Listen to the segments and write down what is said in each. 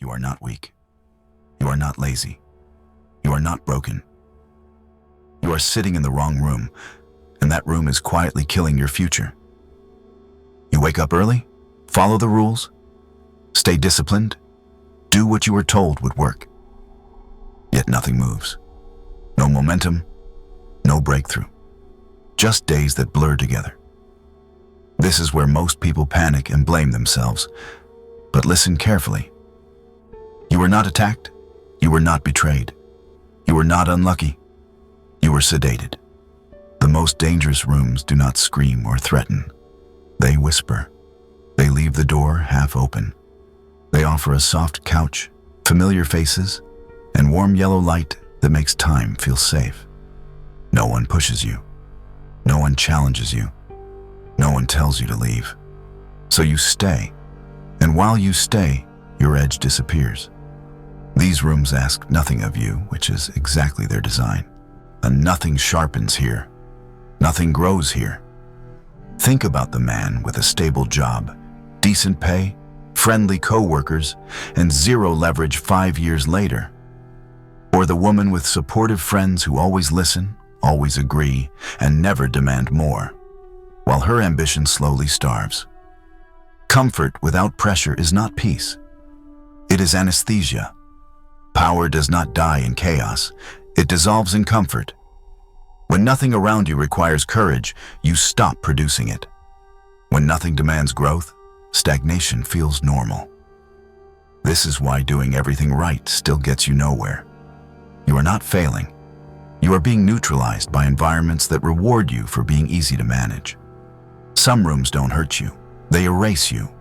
You are not weak. You are not lazy. You are not broken. You are sitting in the wrong room, and that room is quietly killing your future. You wake up early, follow the rules, stay disciplined, do what you were told would work. Yet nothing moves. No momentum, no breakthrough. Just days that blur together. This is where most people panic and blame themselves. But listen carefully. You were not attacked. You were not betrayed. You were not unlucky. You were sedated. The most dangerous rooms do not scream or threaten. They whisper. They leave the door half open. They offer a soft couch, familiar faces, and warm yellow light that makes time feel safe. No one pushes you. No one challenges you. No one tells you to leave. So you stay. And while you stay, your edge disappears. These rooms ask nothing of you, which is exactly their design. And nothing sharpens here. Nothing grows here. Think about the man with a stable job, decent pay, friendly co-workers, and zero leverage 5 years later. Or the woman with supportive friends who always listen, always agree, and never demand more, while her ambition slowly starves. Comfort without pressure is not peace. It is anesthesia. Power does not die in chaos. It dissolves in comfort. When nothing around you requires courage, you stop producing it. When nothing demands growth, stagnation feels normal. This is why doing everything right still gets you nowhere. You are not failing. You are being neutralized by environments that reward you for being easy to manage. Some rooms don't hurt you. They erase you.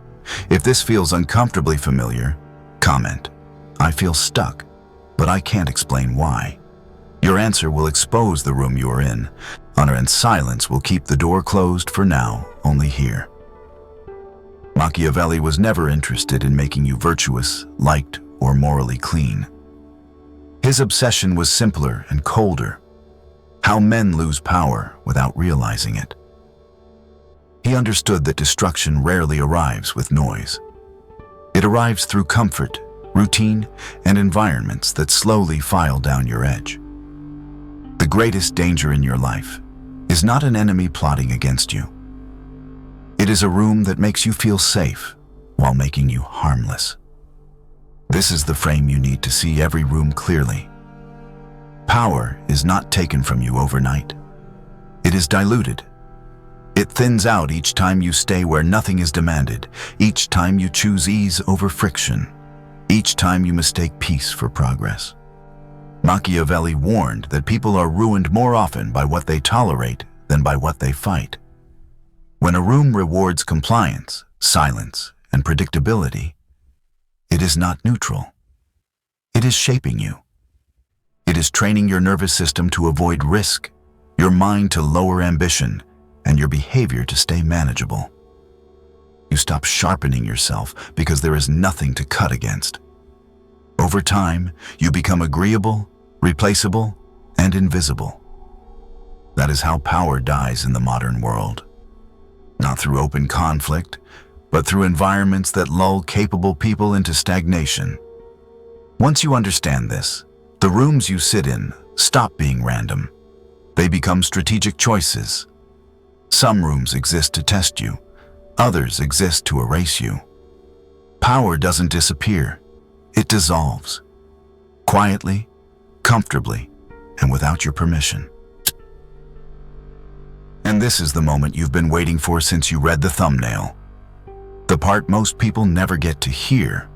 If this feels uncomfortably familiar, comment. I feel stuck, but I can't explain why. Your answer will expose the room you are in. Honor and silence will keep the door closed for now, only here. Machiavelli was never interested in making you virtuous, liked, or morally clean. His obsession was simpler and colder. How men lose power without realizing it. He understood that destruction rarely arrives with noise. It arrives through comfort, routine, and environments that slowly file down your edge. The greatest danger in your life is not an enemy plotting against you. It is a room that makes you feel safe while making you harmless. This is the frame you need to see every room clearly. Power is not taken from you overnight. It is diluted. It thins out each time you stay where nothing is demanded, each time you choose ease over friction, each time you mistake peace for progress. Machiavelli warned that people are ruined more often by what they tolerate than by what they fight. When a room rewards compliance, silence, and predictability, it is not neutral. It is shaping you. It is training your nervous system to avoid risk, your mind to lower ambition, and your behavior to stay manageable. You stop sharpening yourself because there is nothing to cut against. Over time, you become agreeable, replaceable, and invisible. That is how power dies in the modern world. Not through open conflict, but through environments that lull capable people into stagnation. Once you understand this, the rooms you sit in stop being random. They become strategic choices. Some rooms exist to test you. Others exist to erase you. Power doesn't disappear. It dissolves. Quietly, comfortably, and without your permission. And this is the moment you've been waiting for since you read the thumbnail. The part most people never get to hear.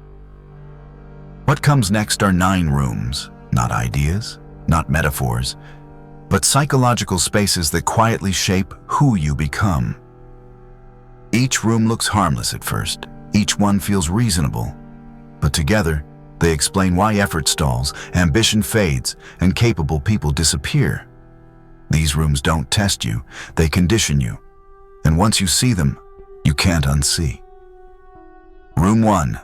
What comes next are 9 rooms, not ideas, not metaphors, but psychological spaces that quietly shape who you become. Each room looks harmless at first. Each one feels reasonable. But together, they explain why effort stalls, ambition fades, and capable people disappear. These rooms don't test you, they condition you. And once you see them, you can't unsee. Room 1,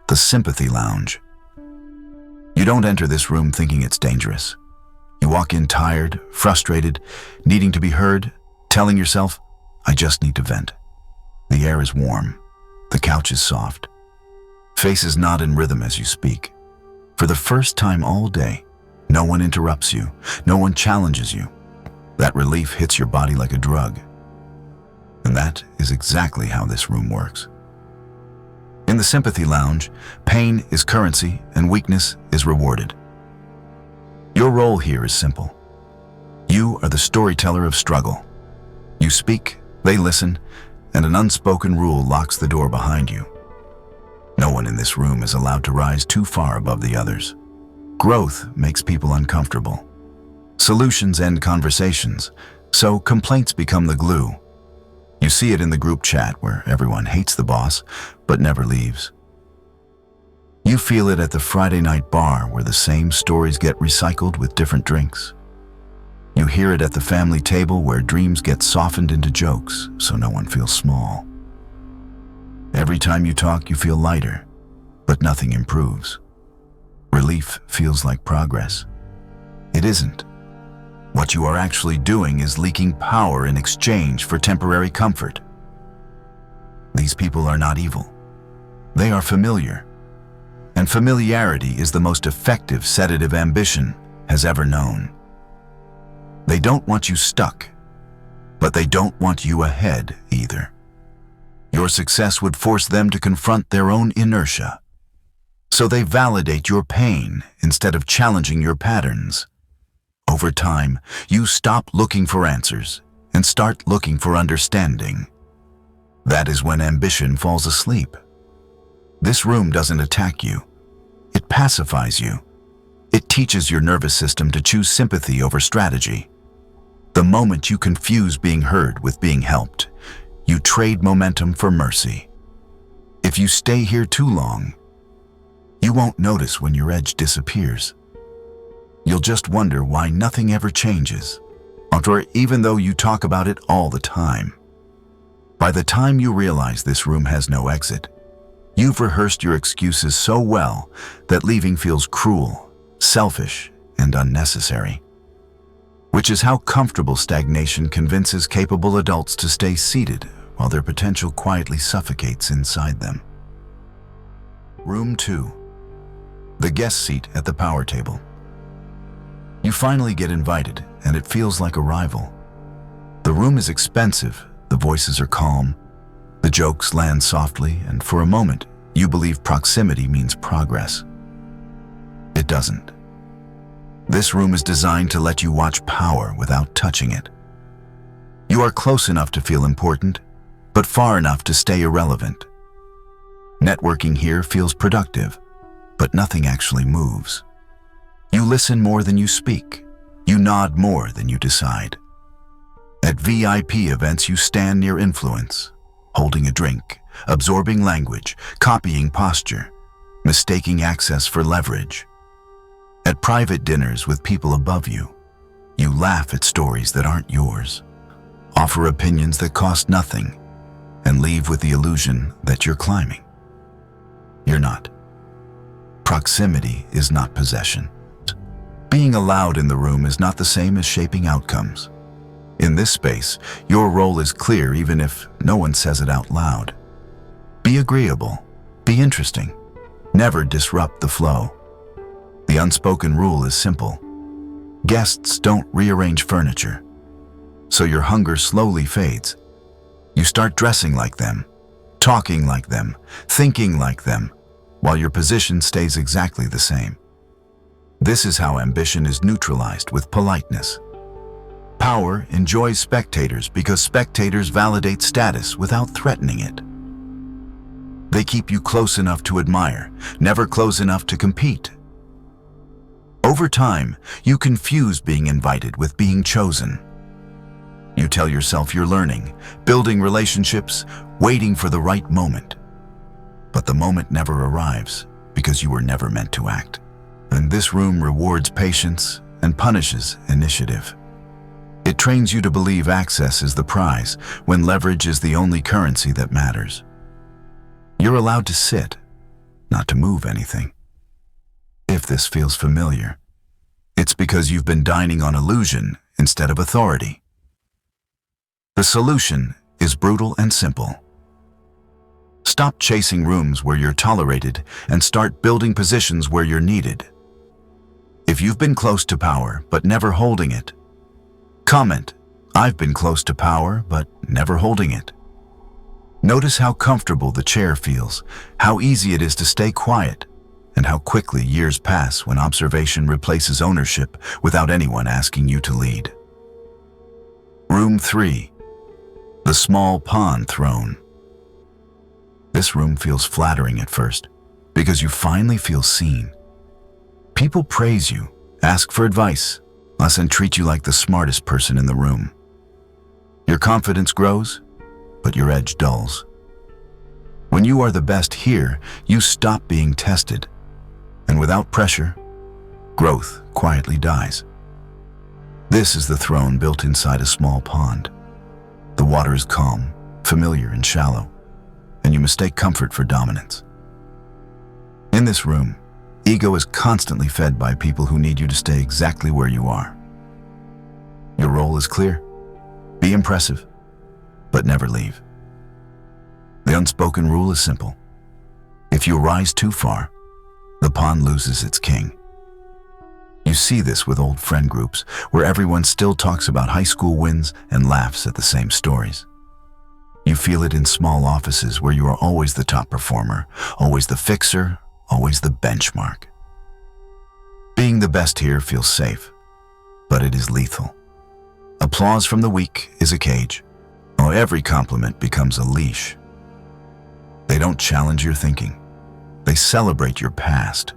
the Sympathy Lounge. You don't enter this room thinking it's dangerous. You walk in tired, frustrated, needing to be heard, telling yourself, I just need to vent. The air is warm. The couch is soft. Faces nod in rhythm as you speak. For the first time all day, no one interrupts you, no one challenges you. That relief hits your body like a drug. And that is exactly how this room works. In the Sympathy Lounge, pain is currency and weakness is rewarded. Your role here is simple. You are the storyteller of struggle. You speak, they listen, and an unspoken rule locks the door behind you. No one in this room is allowed to rise too far above the others. Growth makes people uncomfortable. Solutions end conversations, so complaints become the glue. You see it in the group chat where everyone hates the boss, but never leaves. You feel it at the Friday night bar where the same stories get recycled with different drinks. You hear it at the family table where dreams get softened into jokes so no one feels small. Every time you talk, you feel lighter, but nothing improves. Relief feels like progress. It isn't. What you are actually doing is leaking power in exchange for temporary comfort. These people are not evil. They are familiar. And familiarity is the most effective sedative ambition has ever known. They don't want you stuck, but they don't want you ahead either. Your success would force them to confront their own inertia. So they validate your pain instead of challenging your patterns. Over time, you stop looking for answers and start looking for understanding. That is when ambition falls asleep. This room doesn't attack you. It pacifies you. It teaches your nervous system to choose sympathy over strategy. The moment you confuse being heard with being helped, you trade momentum for mercy. If you stay here too long, you won't notice when your edge disappears. You'll just wonder why nothing ever changes, or even though you talk about it all the time. By the time you realize this room has no exit, you've rehearsed your excuses so well that leaving feels cruel, selfish, and unnecessary. Which is how comfortable stagnation convinces capable adults to stay seated while their potential quietly suffocates inside them. Room 2. The guest seat at the power table. You finally get invited, and it feels like arrival. The room is expensive, the voices are calm, the jokes land softly, and for a moment, you believe proximity means progress. It doesn't. This room is designed to let you watch power without touching it. You are close enough to feel important, but far enough to stay irrelevant. Networking here feels productive, but nothing actually moves. You listen more than you speak. You nod more than you decide. At VIP events, you stand near influence, holding a drink, absorbing language, copying posture, mistaking access for leverage. At private dinners with people above you, you laugh at stories that aren't yours, offer opinions that cost nothing, and leave with the illusion that you're climbing. You're not. Proximity is not possession. Being allowed in the room is not the same as shaping outcomes. In this space, your role is clear even if no one says it out loud. Be agreeable. Be interesting. Never disrupt the flow. The unspoken rule is simple. Guests don't rearrange furniture. So your hunger slowly fades. You start dressing like them, talking like them, thinking like them, while your position stays exactly the same. This is how ambition is neutralized with politeness. Power enjoys spectators because spectators validate status without threatening it. They keep you close enough to admire, never close enough to compete. Over time, you confuse being invited with being chosen. You tell yourself you're learning, building relationships, waiting for the right moment. But the moment never arrives because you were never meant to act. And this room rewards patience and punishes initiative. It trains you to believe access is the prize when leverage is the only currency that matters. You're allowed to sit, not to move anything. If this feels familiar, it's because you've been dining on illusion instead of authority. The solution is brutal and simple. Stop chasing rooms where you're tolerated and start building positions where you're needed. If you've been close to power but never holding it, comment, "I've been close to power but never holding it." Notice how comfortable the chair feels, how easy it is to stay quiet, and how quickly years pass when observation replaces ownership without anyone asking you to lead. Room 3. The small pawn throne. This room feels flattering at first, because you finally feel seen. People praise you, ask for advice, and treat you like the smartest person in the room. Your confidence grows, but your edge dulls. When you are the best here, you stop being tested, and without pressure, growth quietly dies. This is the throne built inside a small pond. The water is calm, familiar, and shallow, and you mistake comfort for dominance. In this room, ego is constantly fed by people who need you to stay exactly where you are. Your role is clear. Be impressive, but never leave. The unspoken rule is simple. If you rise too far, the pawn loses its king. You see this with old friend groups, where everyone still talks about high school wins and laughs at the same stories. You feel it in small offices where you are always the top performer, always the fixer, always the benchmark. Being the best here feels safe, but it is lethal. Applause from the weak is a cage, while every compliment becomes a leash. They don't challenge your thinking. They celebrate your past.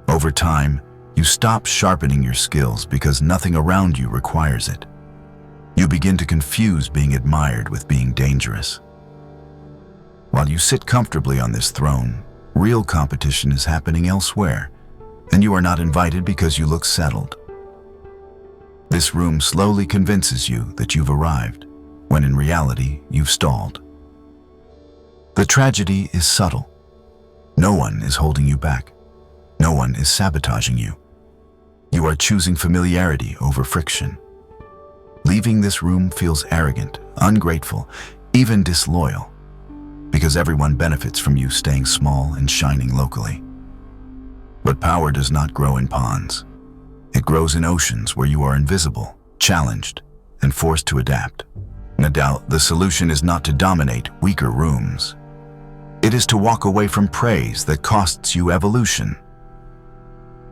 Over time, you stop sharpening your skills because nothing around you requires it. You begin to confuse being admired with being dangerous. While you sit comfortably on this throne, real competition is happening elsewhere, and you are not invited because you look settled. This room slowly convinces you that you've arrived, when in reality, you've stalled. The tragedy is subtle. No one is holding you back. No one is sabotaging you. You are choosing familiarity over friction. Leaving this room feels arrogant, ungrateful, even disloyal, because everyone benefits from you staying small and shining locally. But power does not grow in ponds. It grows in oceans where you are invisible, challenged, and forced to adapt. No doubt, the solution is not to dominate weaker rooms. It is to walk away from praise that costs you evolution.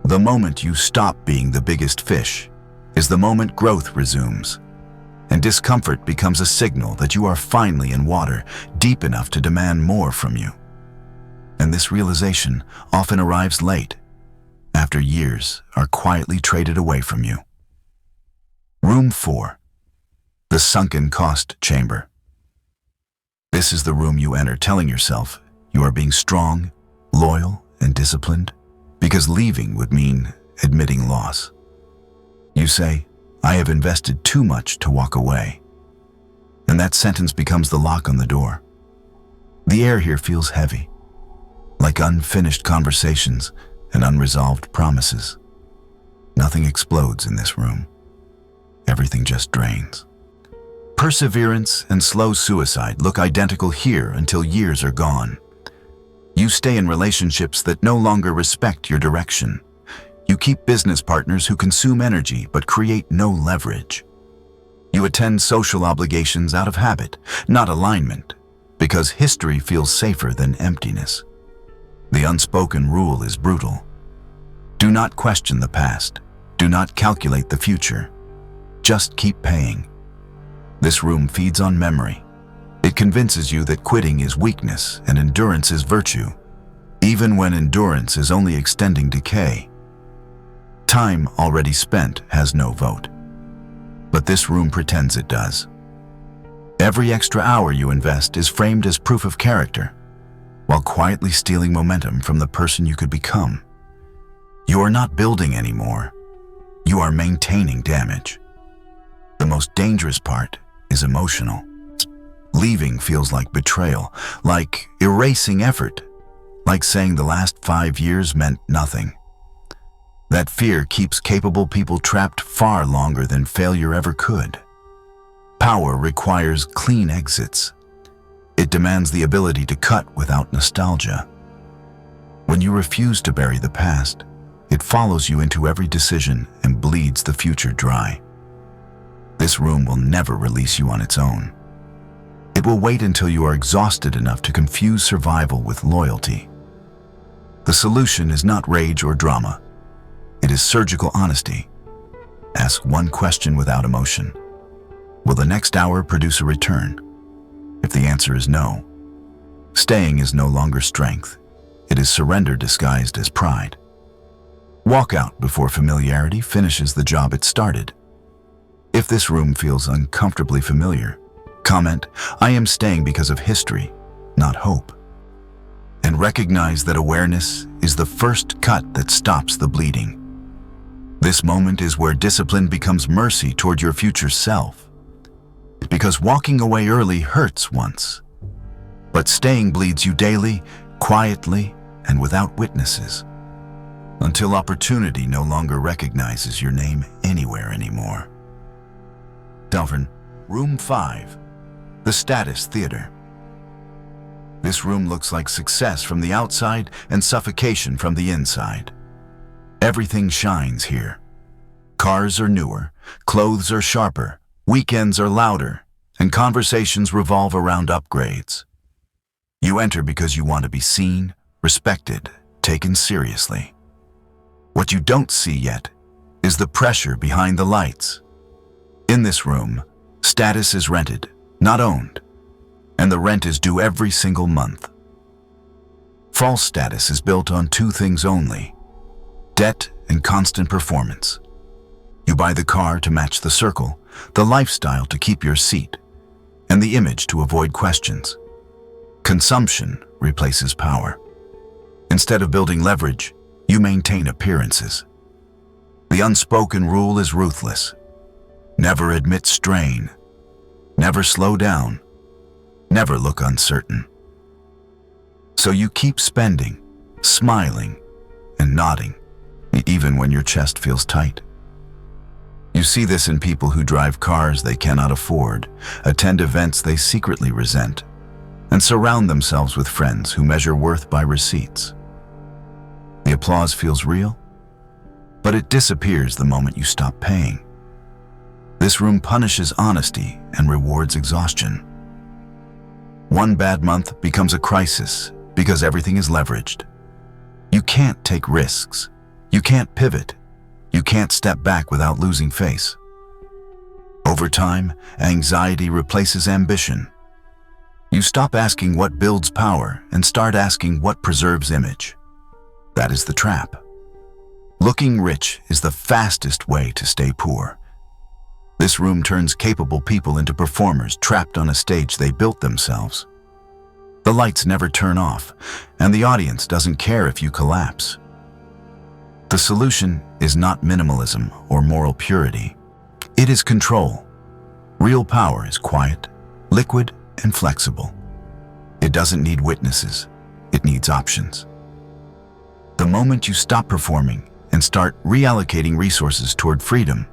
The moment you stop being the biggest fish is the moment growth resumes, and discomfort becomes a signal that you are finally in water deep enough to demand more from you. And this realization often arrives late, after years are quietly traded away from you. Room 4. The sunken cost chamber. This is the room you enter telling yourself you are being strong, loyal, and disciplined, because leaving would mean admitting loss. You say, "I have invested too much to walk away." And that sentence becomes the lock on the door. The air here feels heavy, like unfinished conversations and unresolved promises. Nothing explodes in this room. Everything just drains. Perseverance and slow suicide look identical here until years are gone. You stay in relationships that no longer respect your direction. You keep business partners who consume energy but create no leverage. You attend social obligations out of habit, not alignment, because history feels safer than emptiness. The unspoken rule is brutal. Do not question the past. Do not calculate the future. Just keep paying. This room feeds on memory. It convinces you that quitting is weakness and endurance is virtue, even when endurance is only extending decay. Time already spent has no vote, but this room pretends it does. Every extra hour you invest is framed as proof of character, while quietly stealing momentum from the person you could become. You are not building anymore. You are maintaining damage. The most dangerous part is emotional. Leaving feels like betrayal, like erasing effort, like saying the last 5 years meant nothing. That fear keeps capable people trapped far longer than failure ever could. Power requires clean exits. It demands the ability to cut without nostalgia. When you refuse to bury the past, it follows you into every decision and bleeds the future dry. This room will never release you on its own. It will wait until you are exhausted enough to confuse survival with loyalty. The solution is not rage or drama. It is surgical honesty. Ask one question without emotion. Will the next hour produce a return? If the answer is no, staying is no longer strength. It is surrender disguised as pride. Walk out before familiarity finishes the job it started. If this room feels uncomfortably familiar, comment, "I am staying because of history, not hope." And recognize that awareness is the first cut that stops the bleeding. This moment is where discipline becomes mercy toward your future self. Because walking away early hurts once, but staying bleeds you daily, quietly, and without witnesses, until opportunity no longer recognizes your name anywhere anymore. Delvin, Room 5, the Status Theater. This room looks like success from the outside and suffocation from the inside. Everything shines here. Cars are newer, clothes are sharper, weekends are louder, and conversations revolve around upgrades. You enter because you want to be seen, respected, taken seriously. What you don't see yet is the pressure behind the lights. In this room, status is rented, not owned, and the rent is due every single month. False status is built on two things only: debt and constant performance. You buy the car to match the circle, the lifestyle to keep your seat, and the image to avoid questions. Consumption replaces power. Instead of building leverage, you maintain appearances. The unspoken rule is ruthless. Never admit strain. Never slow down. Never look uncertain. So you keep spending, smiling, and nodding, even when your chest feels tight. You see this in people who drive cars they cannot afford, attend events they secretly resent, and surround themselves with friends who measure worth by receipts. The applause feels real, but it disappears the moment you stop paying. This room punishes honesty and rewards exhaustion. One bad month becomes a crisis because everything is leveraged. You can't take risks. You can't pivot. You can't step back without losing face. Over time, anxiety replaces ambition. You stop asking what builds power and start asking what preserves image. That is the trap. Looking rich is the fastest way to stay poor. This room turns capable people into performers trapped on a stage they built themselves. The lights never turn off, and the audience doesn't care if you collapse. The solution is not minimalism or moral purity. It is control. Real power is quiet, liquid, and flexible. It doesn't need witnesses. It needs options. The moment you stop performing and start reallocating resources toward freedom,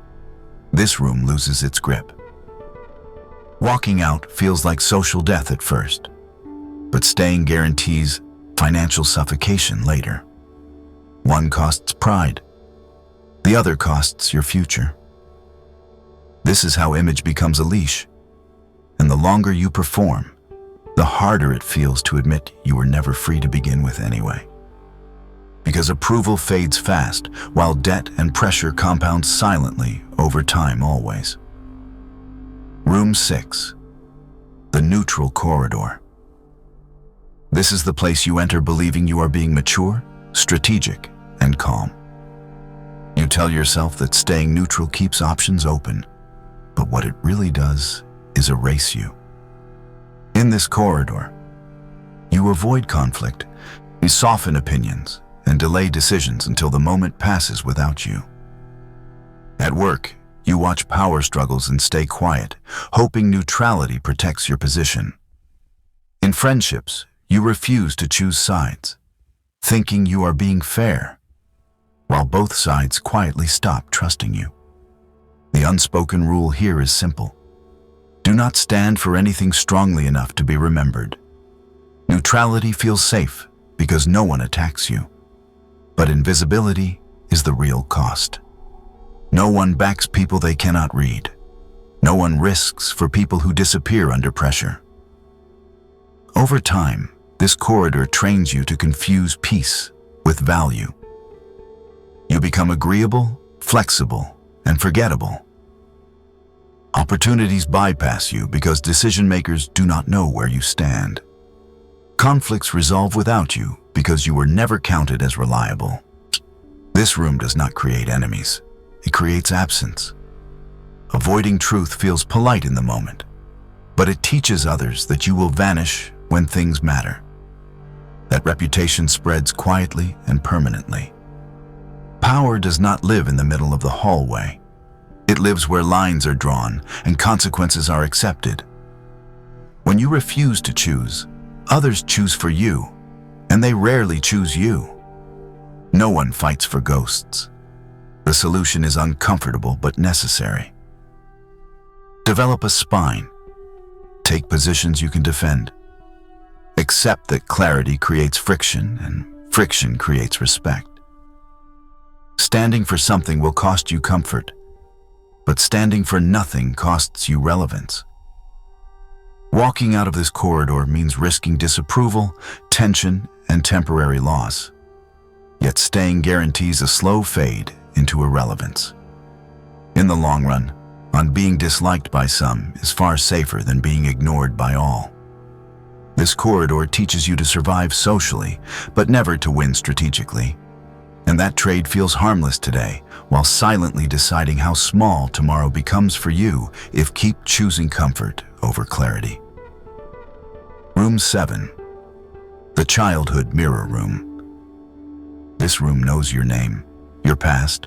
this room loses its grip. Walking out feels like social death at first, but staying guarantees financial suffocation later. One costs pride, the other costs your future. This is how image becomes a leash, and the longer you perform, the harder it feels to admit you were never free to begin with anyway. Because approval fades fast, while debt and pressure compound silently over time always. Room 6, the neutral corridor. This is the place you enter believing you are being mature, strategic, and calm. You tell yourself that staying neutral keeps options open, but what it really does is erase you. In this corridor, you avoid conflict, you soften opinions, and delay decisions until the moment passes without you. At work, you watch power struggles and stay quiet, hoping neutrality protects your position. In friendships, you refuse to choose sides, thinking you are being fair, while both sides quietly stop trusting you. The unspoken rule here is simple. Do not stand for anything strongly enough to be remembered. Neutrality feels safe because no one attacks you. But invisibility is the real cost. No one backs people they cannot read. No one risks for people who disappear under pressure. Over time, this corridor trains you to confuse peace with value. You become agreeable, flexible, and forgettable. Opportunities bypass you because decision-makers do not know where you stand. Conflicts resolve without you because you were never counted as reliable. This room does not create enemies. It creates absence. Avoiding truth feels polite in the moment, but it teaches others that you will vanish when things matter. That reputation spreads quietly and permanently. Power does not live in the middle of the hallway. It lives where lines are drawn and consequences are accepted. When you refuse to choose, others choose for you, and they rarely choose you. No one fights for ghosts. The solution is uncomfortable but necessary. Develop a spine. Take positions you can defend. Accept that clarity creates friction, and friction creates respect. Standing for something will cost you comfort, but standing for nothing costs you relevance. Walking out of this corridor means risking disapproval, tension, and temporary loss. Yet staying guarantees a slow fade into irrelevance. In the long run, being disliked by some is far safer than being ignored by all. This corridor teaches you to survive socially, but never to win strategically. And that trade feels harmless today, while silently deciding how small tomorrow becomes for you if keep choosing comfort over clarity. Room 7. The Childhood Mirror Room. This room knows your name, your past,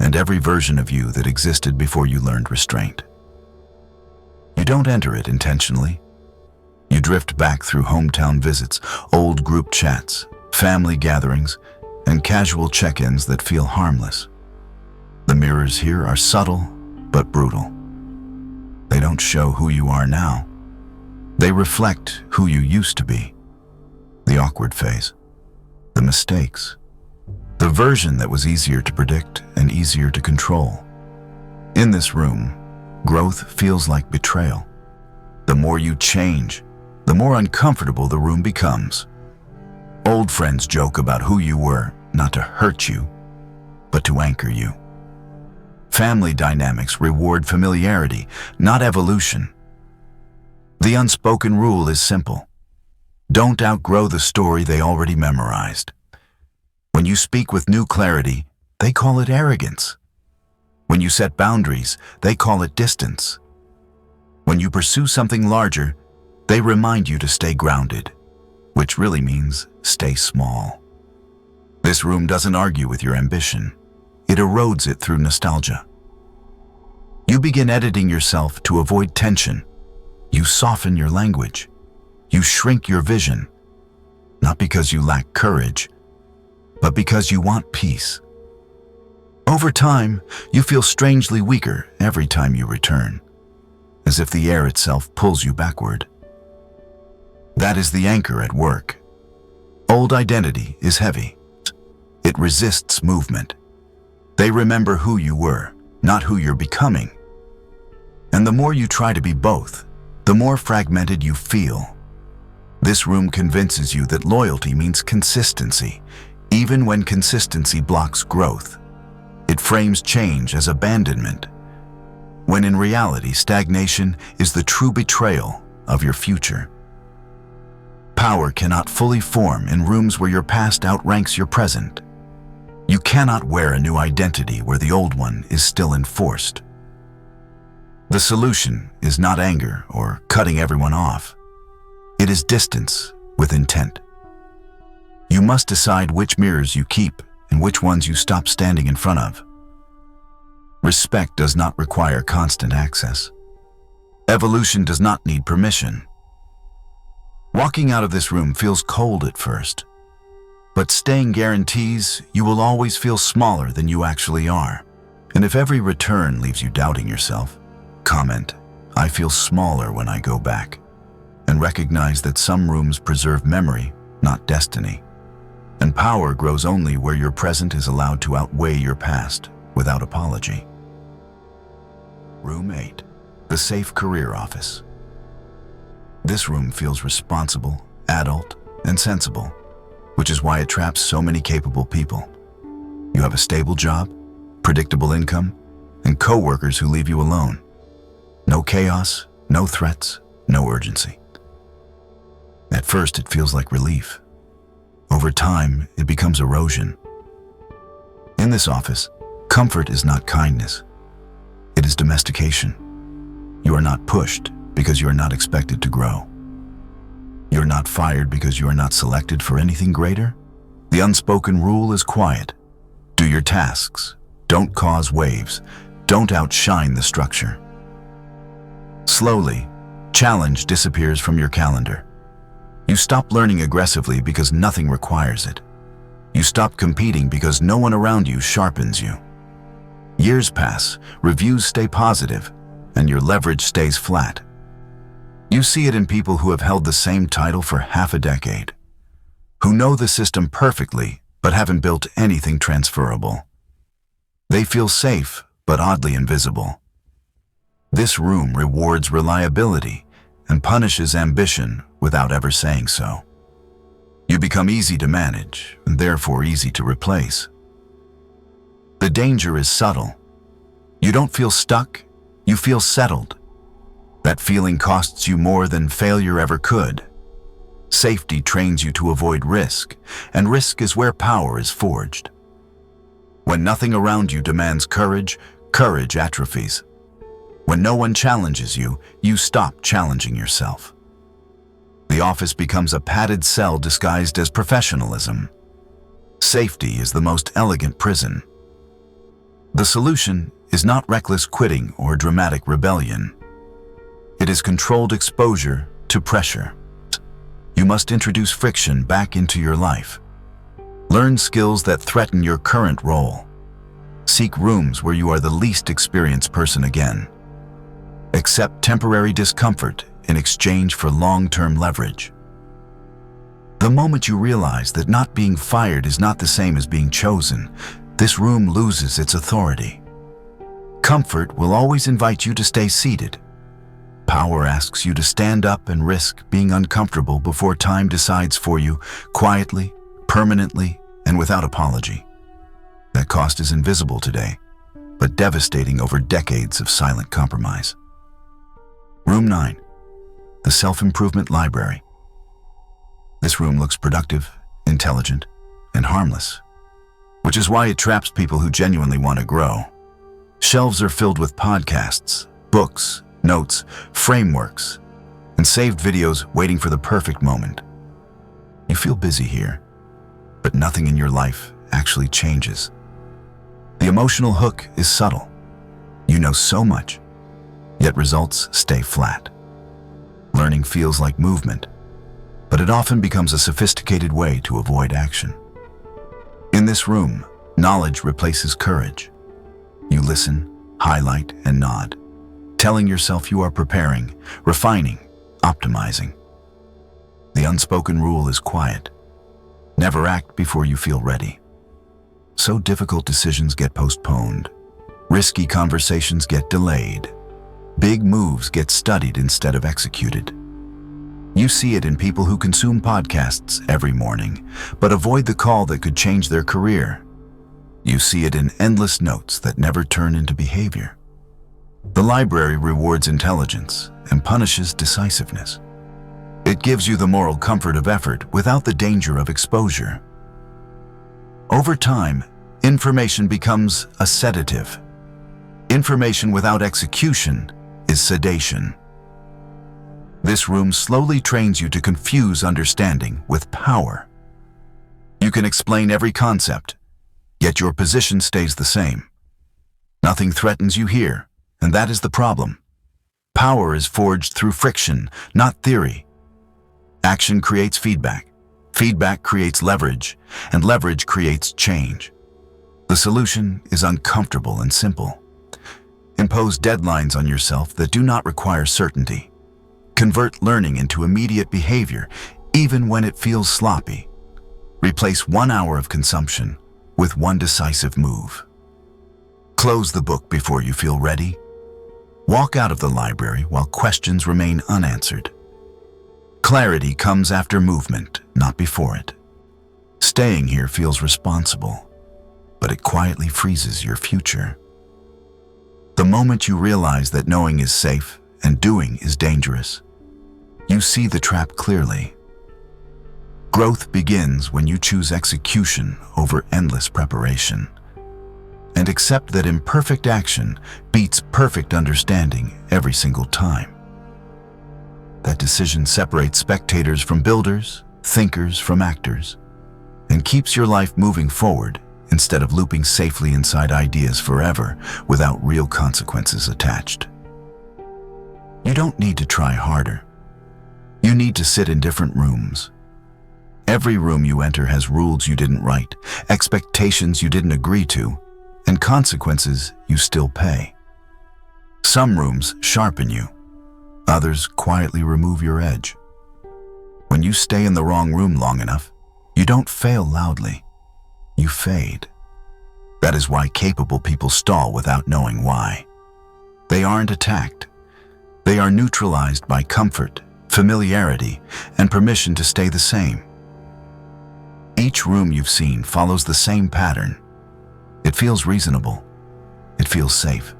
and every version of you that existed before you learned restraint. You don't enter it intentionally. You drift back through hometown visits, old group chats, family gatherings, and casual check-ins that feel harmless. The mirrors here are subtle but brutal. They don't show who you are now. They reflect who you used to be. The awkward phase, the mistakes, the version that was easier to predict and easier to control. In this room, growth feels like betrayal. The more you change, the more uncomfortable the room becomes. Old friends joke about who you were, not to hurt you, but to anchor you. Family dynamics reward familiarity, not evolution. The unspoken rule is simple. Don't outgrow the story they already memorized. When you speak with new clarity, they call it arrogance. When you set boundaries, they call it distance. When you pursue something larger, they remind you to stay grounded, which really means stay small. This room doesn't argue with your ambition. It erodes it through nostalgia. You begin editing yourself to avoid tension. You soften your language. You shrink your vision, not because you lack courage, but because you want peace. Over time, you feel strangely weaker every time you return, as if the air itself pulls you backward. That is the anchor at work. Old identity is heavy. It resists movement. They remember who you were, not who you're becoming. And the more you try to be both, the more fragmented you feel. This room convinces you that loyalty means consistency, even when consistency blocks growth. It frames change as abandonment, when in reality, stagnation is the true betrayal of your future. Power cannot fully form in rooms where your past outranks your present. You cannot wear a new identity where the old one is still enforced. The solution is not anger or cutting everyone off. It is distance with intent. You must decide which mirrors you keep and which ones you stop standing in front of. Respect does not require constant access. Evolution does not need permission. Walking out of this room feels cold at first, but staying guarantees you will always feel smaller than you actually are. And if every return leaves you doubting yourself, comment, I feel smaller when I go back and recognize that some rooms preserve memory, not destiny. And power grows only where your present is allowed to outweigh your past without apology. Room 8, the safe career office. This room feels responsible, adult, and sensible, which is why it traps so many capable people. You have a stable job, predictable income, and co-workers who leave you alone. No chaos, no threats, no urgency. At first, it feels like relief. Over time, it becomes erosion. In this office, comfort is not kindness. It is domestication. You are not pushed because you are not expected to grow. You're not fired because you are not selected for anything greater. The unspoken rule is quiet. Do your tasks. Don't cause waves. Don't outshine the structure. Slowly, challenge disappears from your calendar. You stop learning aggressively because nothing requires it. You stop competing because no one around you sharpens you. Years pass, reviews stay positive, and your leverage stays flat. You see it in people who have held the same title for half a decade, who know the system perfectly but haven't built anything transferable. They feel safe but oddly invisible. This room rewards reliability and punishes ambition without ever saying so. You become easy to manage and therefore easy to replace. The danger is subtle. You don't feel stuck, you feel settled. That feeling costs you more than failure ever could. Safety trains you to avoid risk, and risk is where power is forged. When nothing around you demands courage, courage atrophies. When no one challenges you, you stop challenging yourself. The office becomes a padded cell disguised as professionalism. Safety is the most elegant prison. The solution is not reckless quitting or dramatic rebellion. It is controlled exposure to pressure. You must introduce friction back into your life. Learn skills that threaten your current role. Seek rooms where you are the least experienced person again. Accept temporary discomfort in exchange for long-term leverage. The moment you realize that not being fired is not the same as being chosen, this room loses its authority. Comfort will always invite you to stay seated. Power asks you to stand up and risk being uncomfortable before time decides for you, quietly, permanently, and without apology. That cost is invisible today, but devastating over decades of silent compromise. Room 9, the self-improvement library. This room looks productive, intelligent, and harmless, which is why it traps people who genuinely want to grow. Shelves are filled with podcasts, books, notes, frameworks, and saved videos waiting for the perfect moment. You feel busy here, but nothing in your life actually changes. The emotional hook is subtle. You know so much, yet results stay flat. Learning feels like movement, but it often becomes a sophisticated way to avoid action. In this room, knowledge replaces courage. You listen, highlight, and nod, telling yourself you are preparing, refining, optimizing. The unspoken rule is quiet. Never act before you feel ready. So difficult decisions get postponed. Risky conversations get delayed. Big moves get studied instead of executed. You see it in people who consume podcasts every morning, but avoid the call that could change their career. You see it in endless notes that never turn into behavior. The library rewards intelligence and punishes decisiveness. It gives you the moral comfort of effort without the danger of exposure. Over time, information becomes a sedative. Information without execution is sedation. This room slowly trains you to confuse understanding with power. You can explain every concept, yet your position stays the same. Nothing threatens you here, and that is the problem. Power is forged through friction, not theory. Action creates feedback. Feedback creates leverage, and leverage creates change. The solution is uncomfortable and simple. Impose deadlines on yourself that do not require certainty. Convert learning into immediate behavior, even when it feels sloppy. Replace 1 hour of consumption with one decisive move. Close the book before you feel ready. Walk out of the library while questions remain unanswered. Clarity comes after movement, not before it. Staying here feels responsible, but it quietly freezes your future. The moment you realize that knowing is safe and doing is dangerous, you see the trap clearly. Growth begins when you choose execution over endless preparation, and accept that imperfect action beats perfect understanding every single time. That decision separates spectators from builders, thinkers from actors, and keeps your life moving forward instead of looping safely inside ideas forever without real consequences attached. You don't need to try harder. You need to sit in different rooms. Every room you enter has rules you didn't write, expectations you didn't agree to, and consequences you still pay. Some rooms sharpen you. Others quietly remove your edge. When you stay in the wrong room long enough, you don't fail loudly. You fade. That is why capable people stall without knowing why. They aren't attacked. They are neutralized by comfort, familiarity, and permission to stay the same. Each room you've seen follows the same pattern. It feels reasonable. It feels safe.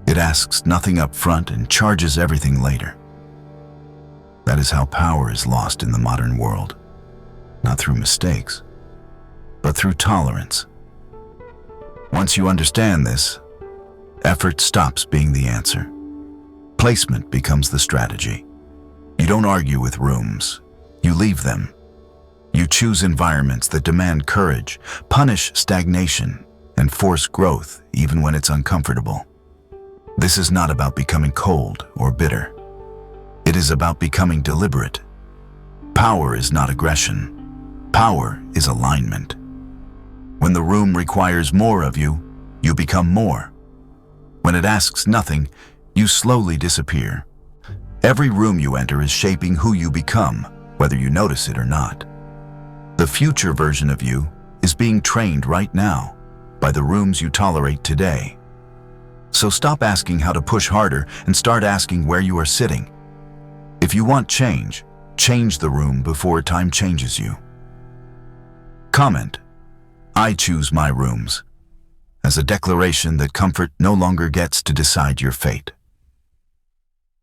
It asks nothing up front and charges everything later. That is how power is lost in the modern world. Not through mistakes, but through tolerance. Once you understand this, effort stops being the answer. Placement becomes the strategy. You don't argue with rooms. You leave them. You choose environments that demand courage, punish stagnation, and force growth even when it's uncomfortable. This is not about becoming cold or bitter. It is about becoming deliberate. Power is not aggression. Power is alignment. When the room requires more of you, you become more. When it asks nothing, you slowly disappear. Every room you enter is shaping who you become, whether you notice it or not. The future version of you is being trained right now by the rooms you tolerate today. So stop asking how to push harder and start asking where you are sitting. If you want change, change the room before time changes you. Comment, "I choose my rooms," as a declaration that comfort no longer gets to decide your fate.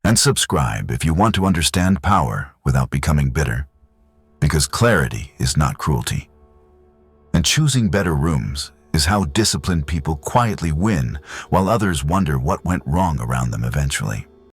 And subscribe if you want to understand power without becoming bitter, because clarity is not cruelty. And choosing better rooms is how disciplined people quietly win while others wonder what went wrong around them eventually.